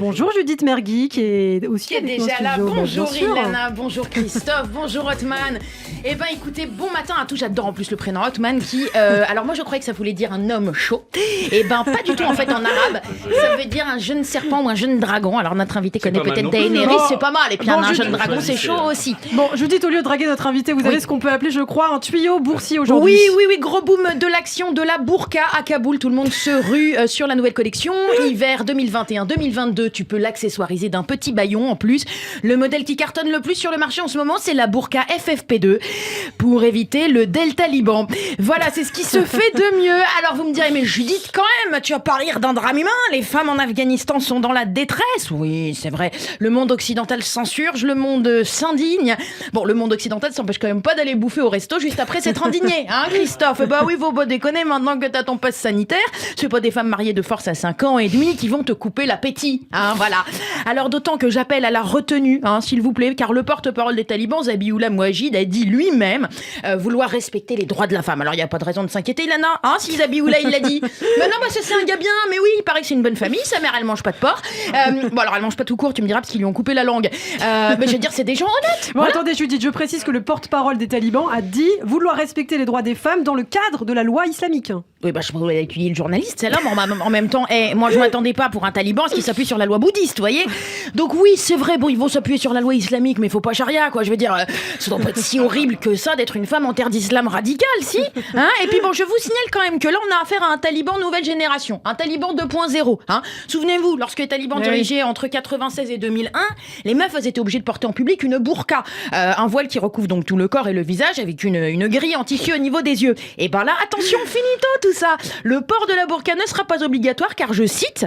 Bonjour Judith Mergui qui est aussi avec nous au déjà là. studio. Bonjour Ilana, bonjour Christophe, bonjour Hotman. Eh ben écoutez, bon matin à tous, j'adore en plus le prénom Hotman qui... alors moi je croyais que ça voulait dire un homme chaud. Eh ben pas du tout en fait en arabe. Ça veut dire un jeune serpent ou un jeune dragon. Alors notre invité connaît peut-être Daenerys, c'est pas mal. Et puis un jeune dragon c'est chaud aussi. Bon Judith, au lieu de draguer notre invité, vous avez ce qu'on peut appeler je crois un tuyau boursier aujourd'hui. Oui, gros boom de l'action de la burqa à Kaboul. Tout le monde se rue sur la nouvelle collection. Hiver 2021-2022, tu peux l'accessoiriser d'un petit baillon en plus. Le modèle qui cartonne le plus sur le marché en ce moment, c'est la burqa FFP2 pour éviter le delta Liban. Voilà, c'est ce qui se fait de mieux. Alors vous me direz, mais Judith, quand même, tu vas pas rire d'un drame humain. Les femmes en Afghanistan sont dans la détresse. Oui, c'est vrai. Le monde occidental s'insurge, le monde s'indigne. Bon, le monde occidental s'empêche quand même pas d'aller bouffer au resto juste après s'être indigné, hein, Christophe? Bah oui, faut pas déconner maintenant que t'as ton passe sanitaire. C'est pas des femmes mariées de force à 5 ans et demi qui vont te couper l'appétit, hein, voilà. Alors d'autant que j'appelle à la retenue, hein, s'il vous plaît, car le porte-parole des talibans, Zabiullah Mouajid, a dit lui-même vouloir respecter les droits de la femme. Alors il n'y a pas de raison de s'inquiéter, Ilana, hein, si Zabiullah il l'a dit. Mais non, ça c'est un gars bien, mais oui, il paraît que c'est une bonne famille, sa mère elle mange pas de porc. Bon alors elle mange pas tout court, tu me diras, parce qu'ils lui ont coupé la langue. Mais je veux dire, c'est des gens honnêtes. Bon voilà. Attendez Judith, je précise que le porte-parole des talibans a dit vouloir respecter les droits des femmes dans le cadre de la loi islamique. Oui, je pourrais étudier le journaliste, celle-là, mais en même temps, moi je m'attendais pas pour un taliban à ce qu'il s'appuie sur la loi bouddhiste, vous voyez. Donc oui, c'est vrai, bon, ils vont s'appuyer sur la loi islamique, mais il faut pas charia, quoi. Je veux dire, ça doit pas être si horrible que ça d'être une femme en terre d'islam radical, si, hein. Et puis bon, je vous signale quand même que là, on a affaire à un taliban nouvelle génération, un taliban 2.0, hein. Souvenez-vous, lorsque les talibans dirigeaient entre 96 et 2001, les meufs, elles étaient obligées de porter en public une burqa, un voile qui recouvre donc tout le corps et le visage avec une grille en tissu au niveau des yeux. Et ben là, attention, finito tout ça. Le port de la burqa ne sera pas obligatoire car je cite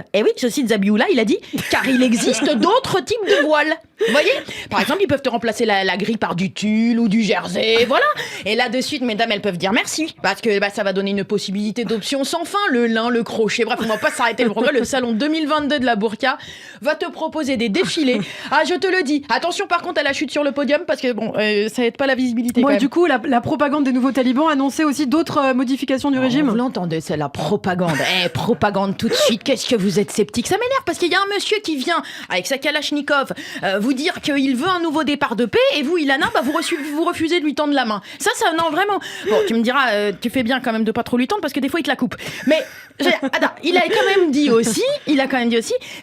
Zabiullah, il a dit, car il existe d'autres types de voiles. Vous voyez, par exemple, ils peuvent te remplacer la grille par du tulle ou du jersey, voilà. Et là de suite, mesdames, elles peuvent dire merci, parce que ça va donner une possibilité d'options sans fin, le lin, le crochet, bref, on va pas s'arrêter le programme. Le salon 2022 de la burqa va te proposer des défilés. Ah, je te le dis. Attention par contre à la chute sur le podium, parce que bon, ça aide pas la visibilité. Bon, et du coup, la propagande des nouveaux talibans annonçait aussi d'autres modifications du régime. Vous l'entendez, c'est la propagande. Propagande tout de suite. Qu'est-ce que vous êtes sceptique? Ça m'énerve parce qu'il y a un monsieur qui vient avec sa Kalachnikov vous dire qu'il veut un nouveau départ de paix et vous, Ilana, vous refusez de lui tendre la main. Ça, non, vraiment. Bon, tu me diras, tu fais bien quand même de pas trop lui tendre parce que des fois, il te la coupe. Mais, attends, il a quand même dit aussi,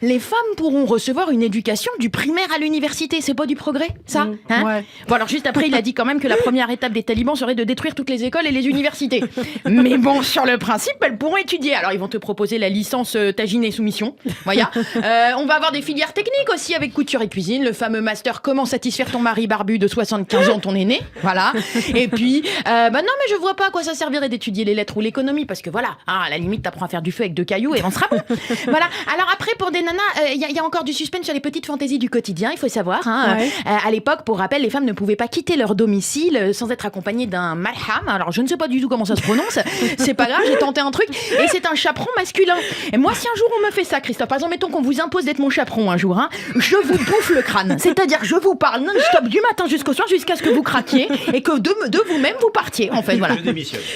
les femmes pourront recevoir une éducation du primaire à l'université. C'est pas du progrès, ça? Hein? Ouais. Bon, alors juste après, il a dit quand même que la première étape des talibans serait de détruire toutes les écoles et les universités. Mais bon, sur le principe, elles pourront étudier. Alors, ils vont te proposer la licence tagine et soumission. Voilà. On va avoir des filières techniques aussi avec couture et cuisine. Le fameux master comment satisfaire ton mari barbu de 75 ans, ton aîné. Voilà. Et puis, non, mais je vois pas à quoi ça servirait d'étudier les lettres ou l'économie parce que voilà, à la limite, t'apprends à faire du feu avec 2 cailloux et on sera bon. Voilà. Alors après, pour des nanas, il y a encore du suspense sur les petites fantaisies du quotidien, il faut savoir. Hein. Ouais. À l'époque, pour rappel, les femmes ne pouvaient pas quitter leur domicile sans être accompagnées d'un malham. Alors, je ne sais pas du tout comment ça se prononce. C'est pas grave, j'ai tenté un truc. Et c'est un chaperon masculin. Et moi, si un jour on me fait ça, Christophe, par exemple, mettons qu'on vous impose d'être mon chaperon un jour, hein, je vous bouffe le crâne. C'est-à-dire, je vous parle non-stop du matin jusqu'au soir jusqu'à ce que vous craquiez et que de vous-même vous partiez, en fait. Voilà.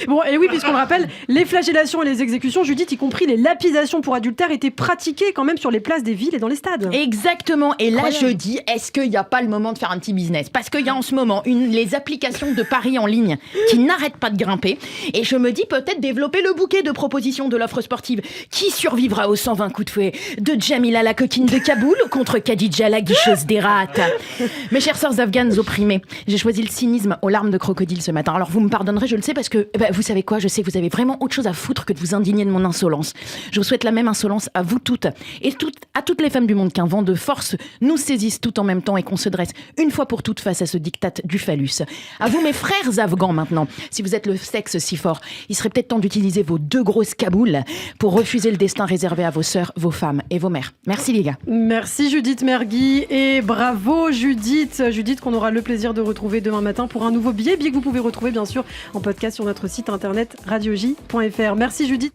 Bon, et oui, puisqu'on le rappelle, les flagellations et les exécutions, Judith, y compris les lapidations pour adultère, étaient pratiquées quand même sur les places des villes et dans les stades. Exactement. Et là, je dis, est-ce qu'il n'y a pas le moment de faire un petit business? Parce qu'il y a en ce moment les applications de paris en ligne qui n'arrêtent pas de grimper. Et je me dis peut-être développer le bouquet de propositions de l'offre sportive. Qui survivra aux 120 coups de fouet de Jamila la coquine de Kaboul contre Khadija la guicheuse des rats? Mes chères sœurs afghanes opprimées, j'ai choisi le cynisme aux larmes de crocodile ce matin. Alors vous me pardonnerez, je le sais, parce que vous savez quoi, je sais que vous avez vraiment autre chose à foutre que de vous indigner de mon insolence. Je vous souhaite la même insolence à vous toutes et à toutes les femmes du monde, qu'un vent de force nous saisisse tout en même temps et qu'on se dresse une fois pour toutes face à ce diktat du phallus. À vous mes frères afghans maintenant, si vous êtes le sexe si fort, il serait peut-être temps d'utiliser vos 2 grosses kaboules pour refuser le destin réservé à vos sœurs, vos femmes et vos mères. Merci les gars. Merci Judith Mergui et bravo Judith qu'on aura le plaisir de retrouver demain matin pour un nouveau billet que vous pouvez retrouver bien sûr en podcast sur notre site internet radioj.fr. Merci Judith.